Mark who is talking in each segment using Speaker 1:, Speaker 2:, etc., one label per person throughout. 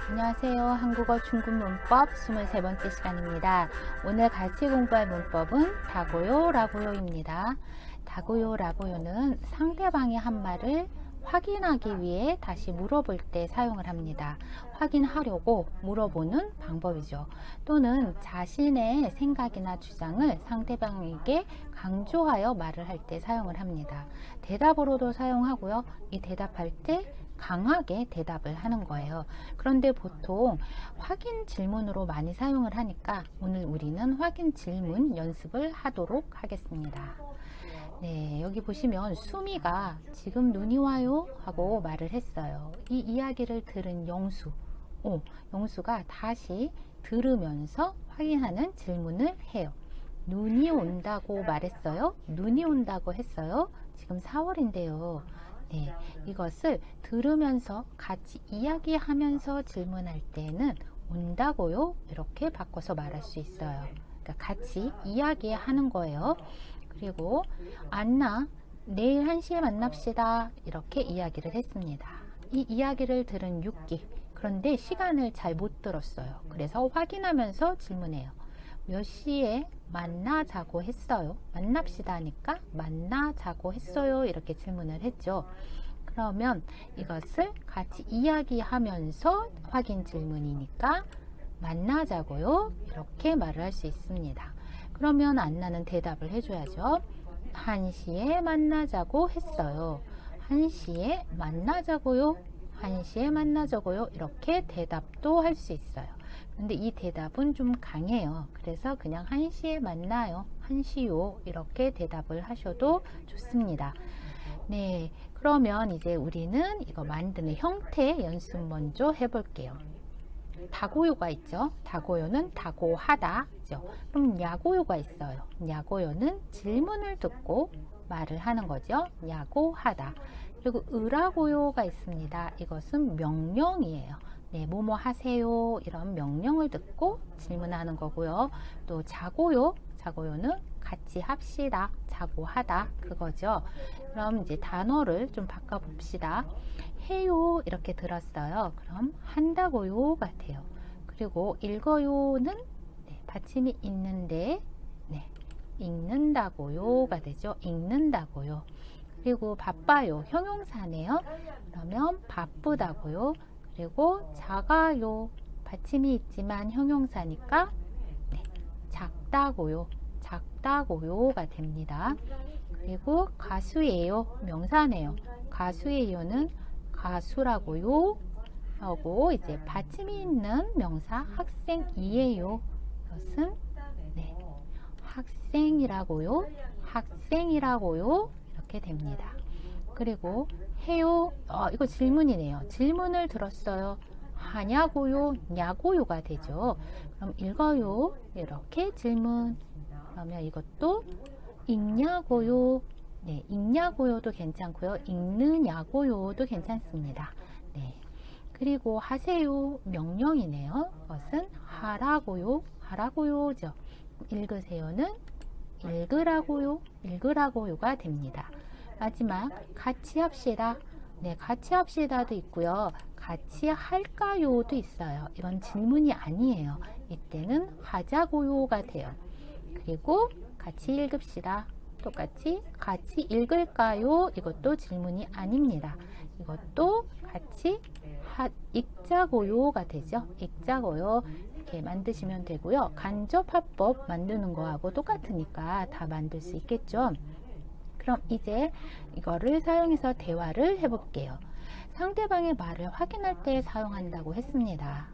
Speaker 1: 안녕하세요. 한국어 중급 문법 23번째 시간입니다. 오늘 같이 공부할 문법은 다고요, 라고요입니다. 다고요, 라고요는 상대방이 한 말을 확인하기 위해 다시 물어볼 때 사용을 합니다. 확인하려고 물어보는 방법이죠. 또는 자신의 생각이나 주장을 상대방에게 강조하여 말을 할 때 사용을 합니다. 대답으로도 사용하고요. 이 대답할 때 강하게 대답을 하는 거예요. 그런데 보통 확인 질문으로 많이 사용을 하니까 오늘 우리는 확인 질문 연습을 하도록 하겠습니다. 네, 여기 보시면 수미가 지금 눈이 와요 하고 말을 했어요. 이 이야기를 들은 영수가 다시 들으면서 확인하는 질문을 해요. 눈이 온다고 말했어요? 눈이 온다고 했어요? 지금 4월인데요. 네, 이것을 들으면서 같이 이야기하면서 질문할 때는 온다고요? 이렇게 바꿔서 말할 수 있어요. 그러니까 같이 이야기하는 거예요. 그리고 안나, 내일 1시에 만납시다. 이렇게 이야기를 했습니다. 이 이야기를 들은 6기. 그런데 시간을 잘 못 들었어요. 그래서 확인하면서 질문해요. 몇 시에 만나자고 했어요? 만납시다 하니까 만나자고 했어요? 이렇게 질문을 했죠. 그러면 이것을 같이 이야기하면서 확인 질문이니까 만나자고요? 이렇게 말을 할 수 있습니다. 그러면 안나는 대답을 해줘야죠. 1시에 만나자고 했어요. 1시에 만나자고요? 1시에 만나자고요? 이렇게 대답도 할 수 있어요. 근데 이 대답은 좀 강해요. 그래서 그냥 1시에 만나요. 1시요. 이렇게 대답을 하셔도 좋습니다. 네, 그러면 이제 우리는 이거 만드는 형태 연습 먼저 해볼게요. 다고요가 있죠. 다고요는 다고하다죠. 그럼 야고요가 있어요. 야고요는 질문을 듣고 말을 하는 거죠. 야고하다. 그리고 으라고요가 있습니다. 이것은 명령이에요. 네, 뭐뭐 하세요. 이런 명령을 듣고 질문하는 거고요. 또 자고요는 같이 합시다. 자고하다. 그거죠. 그럼 이제 단어를 좀 바꿔봅시다. 해요. 이렇게 들었어요. 그럼 한다고요가 돼요. 그리고 읽어요는 네, 받침이 있는데 네, 읽는다고요가 되죠. 읽는다고요. 그리고 바빠요. 형용사네요. 그러면 바쁘다고요. 그리고 작아요. 받침이 있지만 형용사니까 네, 작다고요. 작다고요가 됩니다. 그리고 가수예요. 명사네요. 가수예요는 가수라고요. 하고 이제 받침이 있는 명사 학생이에요. 이것은 네, 학생이라고요. 학생이라고요. 이렇게 됩니다. 그리고 해요. 이거 질문이네요. 질문을 들었어요. 하냐고요, 냐고요가 되죠. 그럼 읽어요. 이렇게 질문. 그러면 이것도 읽냐고요. 네, 읽냐고요도 괜찮고요. 읽느냐고요도 괜찮습니다. 네. 그리고 하세요. 명령이네요. 그것은 하라고요. 하라고요죠. 읽으세요는 읽으라고요. 읽으라고요가 됩니다. 마지막 같이 합시다. 네, 같이 합시다도 있고요. 같이 할까요도 있어요. 이건 질문이 아니에요. 이때는 하자고요가 돼요. 그리고 같이 읽읍시다. 똑같이 같이 읽을까요? 이것도 질문이 아닙니다. 이것도 같이 읽자고요가 되죠. 읽자고요. 이렇게 만드시면 되고요. 간접화법 만드는 거하고 똑같으니까 다 만들 수 있겠죠. 그럼 이제 이거를 사용해서 대화를 해볼게요. 상대방의 말을 확인할 때 사용한다고 했습니다.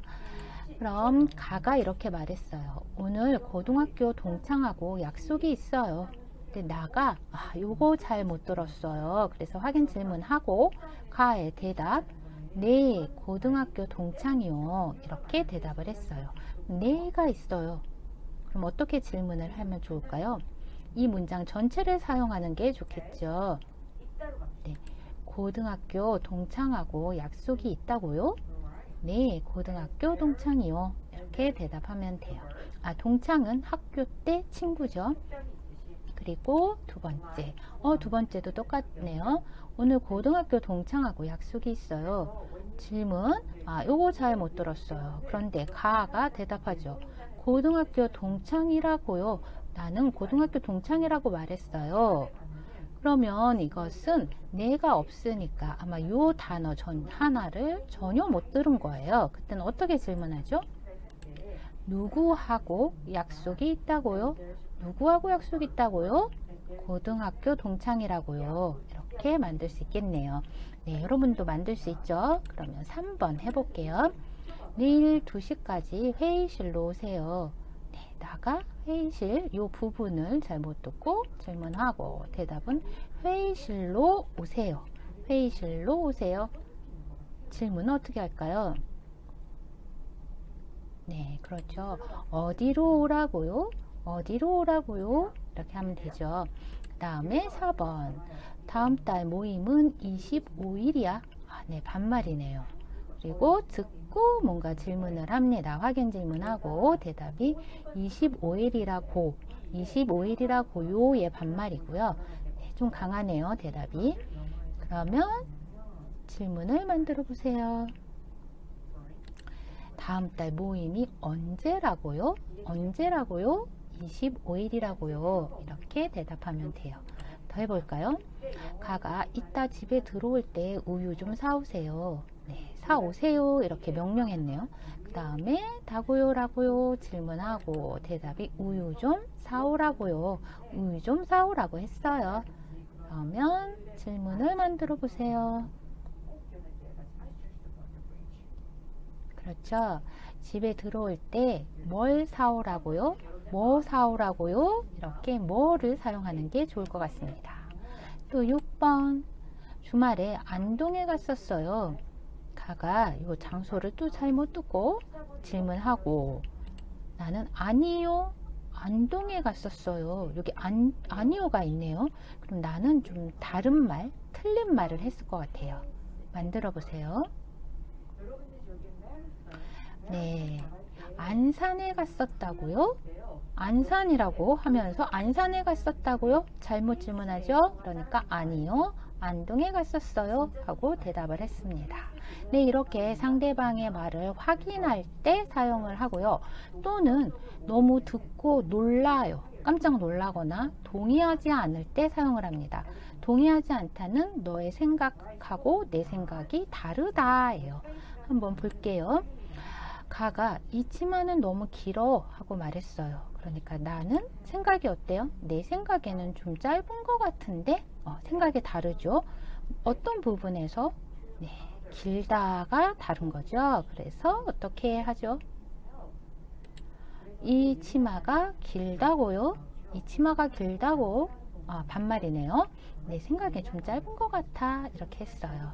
Speaker 1: 그럼 가가 이렇게 말했어요. 오늘 고등학교 동창하고 약속이 있어요. 근데 나가 요거 잘 못 들었어요. 그래서 확인 질문하고 가의 대답 네, 고등학교 동창이요. 이렇게 대답을 했어요. 네가 있어요. 그럼 어떻게 질문을 하면 좋을까요? 이 문장 전체를 사용하는 게 좋겠죠. 네, 고등학교 동창하고 약속이 있다고요? 네, 고등학교 동창이요. 이렇게 대답하면 돼요. 동창은 학교 때 친구죠. 그리고 두 번째도 똑같네요. 오늘 고등학교 동창하고 약속이 있어요. 질문, 요거 잘 못 들었어요. 그런데 가가 대답하죠. 고등학교 동창이라고요. 나는 고등학교 동창이라고 말했어요. 그러면 이것은 내가 없으니까 아마 요 단어 하나를 전혀 못 들은 거예요. 그때는 어떻게 질문하죠? 누구하고 약속이 있다고요? 누구하고 약속이 있다고요? 고등학교 동창이라고요. 이렇게 만들 수 있겠네요. 네, 여러분도 만들 수 있죠? 그러면 3번 해볼게요. 내일 2시까지 회의실로 오세요. 네, 나가 회의실 요 부분을 잘못 듣고 질문하고 대답은 회의실로 오세요. 회의실로 오세요. 질문은 어떻게 할까요? 네, 그렇죠. 어디로 오라고요? 어디로 오라고요? 이렇게 하면 되죠. 그 다음에 4번. 다음 달 모임은 25일이야. 네, 반말이네요. 그리고 듣고 뭔가 질문을 합니다. 확인 질문하고 대답이 25일이라고요의 반말이고요. 네, 좀 강하네요. 대답이. 그러면 질문을 만들어 보세요. 다음 달 모임이 언제라고요? 언제라고요? 25일이라고요. 이렇게 대답하면 돼요. 더 해볼까요? 가가 이따 집에 들어올 때 우유 좀 사오세요. 네, 사오세요. 이렇게 명령했네요. 그 다음에 다고요라고요 질문하고 대답이 우유 좀 사오라고요. 우유 좀 사오라고 했어요. 그러면 질문을 만들어 보세요. 그렇죠. 집에 들어올 때 뭘 사오라고요? 뭐 사오라고요? 이렇게 뭐를 사용하는 게 좋을 것 같습니다. 또 6번. 주말에 안동에 갔었어요. 가가 이 장소를 또 잘못 듣고 질문하고 나는 아니요. 안동에 갔었어요. 여기 아니요가 있네요. 그럼 나는 좀 다른 말, 틀린 말을 했을 것 같아요. 만들어 보세요. 네, 안산에 갔었다고요? 안산이라고 하면서 안산에 갔었다고요? 잘못 질문하죠? 그러니까 아니요, 안동에 갔었어요 하고 대답을 했습니다. 네, 이렇게 상대방의 말을 확인할 때 사용을 하고요. 또는 너무 듣고 놀라요, 깜짝 놀라거나 동의하지 않을 때 사용을 합니다. 동의하지 않다는 너의 생각하고 내 생각이 다르다예요. 한번 볼게요. 가가 이 치마는 너무 길어 하고 말했어요. 그러니까 나는 생각이 어때요? 내 생각에는 좀 짧은 것 같은데 생각이 다르죠. 어떤 부분에서 네, 길다가 다른 거죠. 그래서 어떻게 하죠? 이 치마가 길다고요? 이 치마가 길다고? 반말이네요. 내 생각에 좀 짧은 것 같아 이렇게 했어요.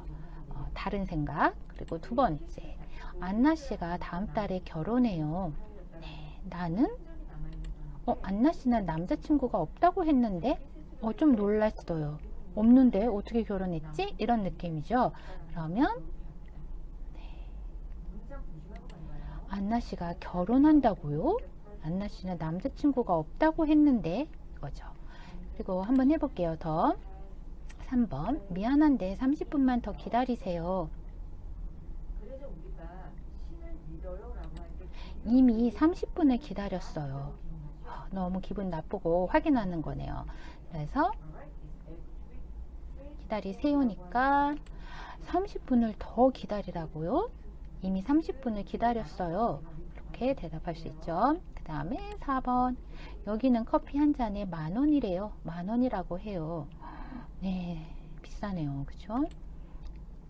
Speaker 1: 다른 생각. 그리고 두 번째, 안나 씨가 다음 달에 결혼해요. 네, 나는 안나 씨는 남자친구가 없다고 했는데 좀 놀랐어요. 없는데 어떻게 결혼했지? 이런 느낌이죠. 그러면 네, 안나 씨가 결혼한다고요? 안나 씨는 남자친구가 없다고 했는데 이거죠. 그리고 한번 해볼게요. 더 3번. 미안한데 30분만 더 기다리세요. 이미 30분을 기다렸어요. 너무 기분 나쁘고 확인하는 거네요. 그래서 기다리세요니까 30분을 더 기다리라고요? 이미 30분을 기다렸어요. 이렇게 대답할 수 있죠. 그 다음에 4번. 여기는 커피 한 잔에 10,000원이래요. 10,000원이라고 해요. 네, 비싸네요. 그쵸?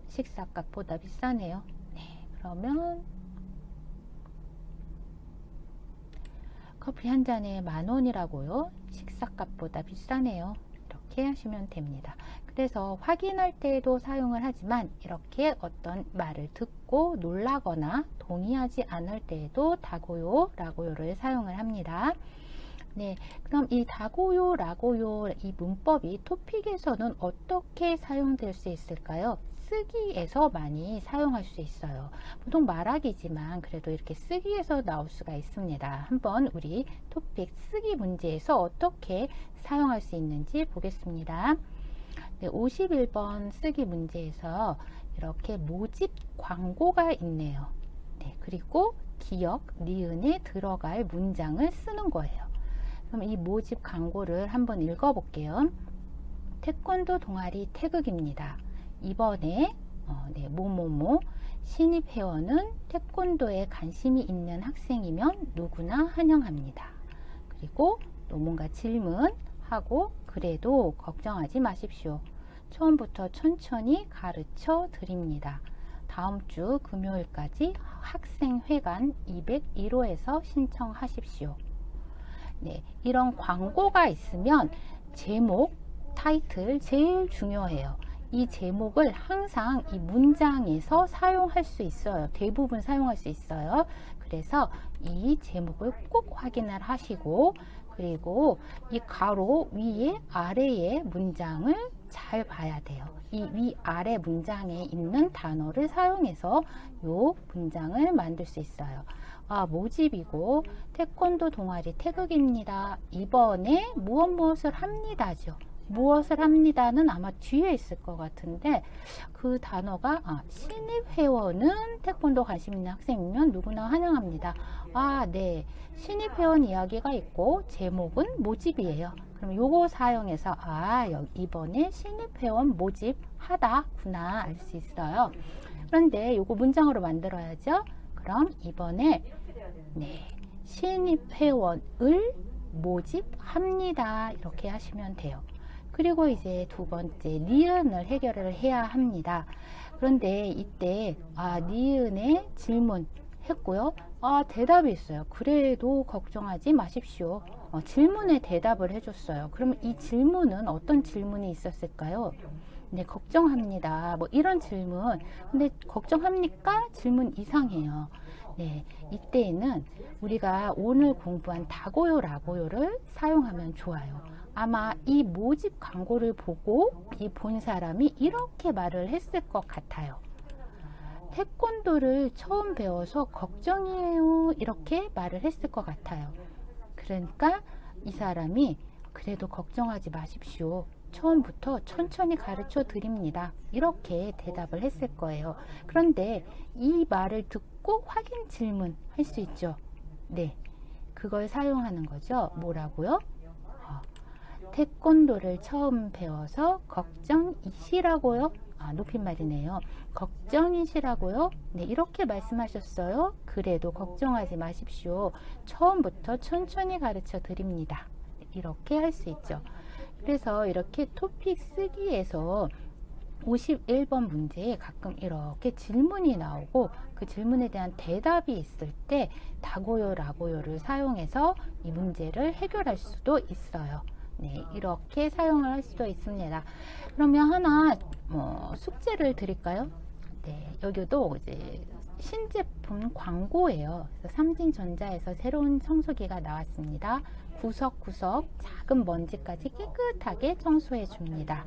Speaker 1: 식사값보다 비싸네요. 네, 그러면 커피 한 잔에 10,000원이라고요? 식사값보다 비싸네요. 이렇게 하시면 됩니다. 그래서 확인할 때에도 사용을 하지만 이렇게 어떤 말을 듣고 놀라거나 동의하지 않을 때에도 다고요, 라고요를 사용을 합니다. 네, 그럼 이 다고요, 라고요 이 문법이 토픽에서는 어떻게 사용될 수 있을까요? 쓰기에서 많이 사용할 수 있어요. 보통 말하기지만 그래도 이렇게 쓰기에서 나올 수가 있습니다. 한번 우리 토픽 쓰기 문제에서 어떻게 사용할 수 있는지 보겠습니다. 네, 51번 쓰기 문제에서 이렇게 모집 광고가 있네요. 네, 그리고 기역, 니은에 들어갈 문장을 쓰는 거예요. 그럼 이 모집 광고를 한번 읽어볼게요. 태권도 동아리 태극입니다. 이번에 뭐뭐뭐 신입 회원은 태권도에 관심이 있는 학생이면 누구나 환영합니다. 그리고 또 뭔가 질문하고 그래도 걱정하지 마십시오. 처음부터 천천히 가르쳐 드립니다. 다음 주 금요일까지 학생회관 201호에서 신청하십시오. 네, 이런 광고가 있으면 제목, 타이틀 제일 중요해요. 이 제목을 항상 이 문장에서 사용할 수 있어요. 대부분 사용할 수 있어요. 그래서 이 제목을 꼭 확인을 하시고 그리고 이 가로 위에 아래의 문장을 잘 봐야 돼요. 이 위아래 문장에 있는 단어를 사용해서 요 문장을 만들 수 있어요. 모집이고 태권도 동아리 태극입니다. 이번에 무엇을 합니다죠. 무엇을 합니다는 아마 뒤에 있을 것 같은데 그 단어가 신입 회원은 태권도 관심 있는 학생이면 누구나 환영합니다. 네. 신입 회원 이야기가 있고 제목은 모집이에요. 그럼 요거 사용해서 이번에 신입 회원 모집하다구나 알 수 있어요. 그런데 요거 문장으로 만들어야죠. 그럼 이번에 신입 회원을 모집합니다. 이렇게 하시면 돼요. 그리고 이제 두 번째 니은을 해결을 해야 합니다. 그런데 이때 니은에 질문 했고요. 대답이 있어요. 그래도 걱정하지 마십시오. 질문에 대답을 해줬어요. 그럼 이 질문은 어떤 질문이 있었을까요? 네, 걱정합니다. 뭐 이런 질문. 근데 걱정합니까? 질문 이상해요. 네, 이때에는 우리가 오늘 공부한 다고요, 라고요를 사용하면 좋아요. 아마 이 모집 광고를 보고 이 본 사람이 이렇게 말을 했을 것 같아요. 태권도를 처음 배워서 걱정이에요. 이렇게 말을 했을 것 같아요. 그러니까 이 사람이 그래도 걱정하지 마십시오. 처음부터 천천히 가르쳐 드립니다. 이렇게 대답을 했을 거예요. 그런데 이 말을 듣고 확인 질문 할 수 있죠. 네, 그걸 사용하는 거죠. 뭐라고요? 태권도를 처음 배워서 걱정이시라고요? 높임말이네요. 걱정이시라고요? 네, 이렇게 말씀하셨어요. 그래도 걱정하지 마십시오. 처음부터 천천히 가르쳐 드립니다. 이렇게 할 수 있죠. 그래서 이렇게 토픽 쓰기에서 51번 문제에 가끔 이렇게 질문이 나오고 그 질문에 대한 대답이 있을 때 다고요, 라고요를 사용해서 이 문제를 해결할 수도 있어요. 네, 이렇게 사용을 할 수도 있습니다. 그러면 하나 숙제를 드릴까요? 네, 여기도 이제 신제품 광고예요. 그래서 삼진전자에서 새로운 청소기가 나왔습니다. 구석구석 작은 먼지까지 깨끗하게 청소해 줍니다.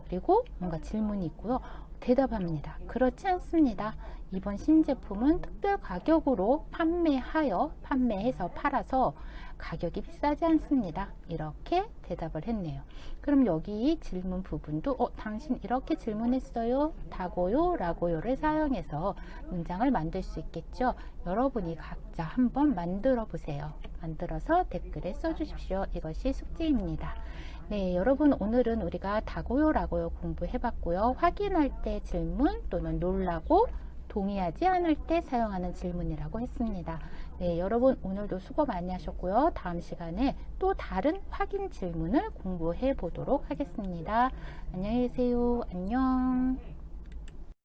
Speaker 1: 그리고 뭔가 질문이 있고요. 대답합니다. 그렇지 않습니다. 이번 신제품은 특별 가격으로 판매해서 팔아서 가격이 비싸지 않습니다. 이렇게 대답을 했네요. 그럼 여기 질문 부분도 당신 이렇게 질문했어요. 다고요, 라고요를 사용해서 문장을 만들 수 있겠죠. 여러분이 각자 한번 만들어 보세요. 만들어서 댓글에 써주십시오. 이것이 숙제입니다. 네, 여러분 오늘은 우리가 다고요, 라고요 공부해 봤고요. 확인할 때 질문 또는 놀라고 동의하지 않을 때 사용하는 질문이라고 했습니다. 네, 여러분 오늘도 수고 많이 하셨고요. 다음 시간에 또 다른 확인 질문을 공부해 보도록 하겠습니다. 안녕히 계세요. 안녕.